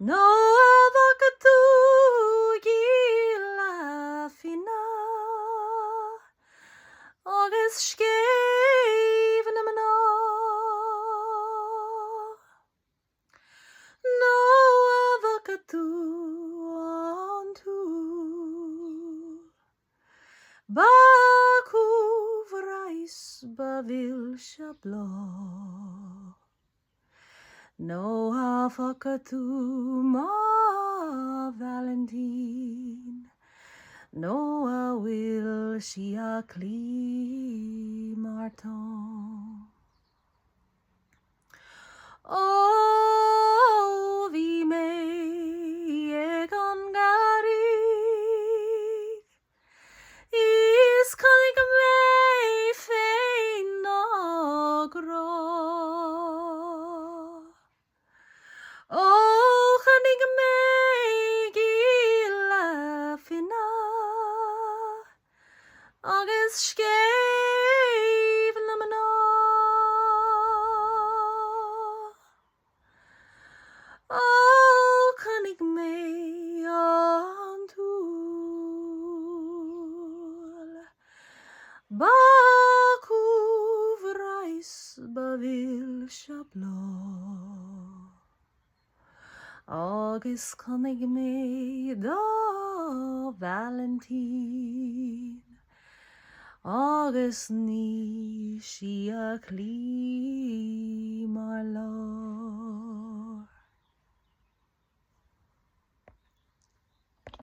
No avocado gila fina agus skeif na mana. No avocado on tu baku vrais bavil shabla. No avocado ma Valentine. No a will she a cli martin. Oh, vi me ag an Gaeilge is Caig me féin ná grá. Oh, Caig me gila fina agus skeif na mana. Oh, Caig me an túl baku vrais bavil shabla. Agus Caig me da Valentine agus ní si a clí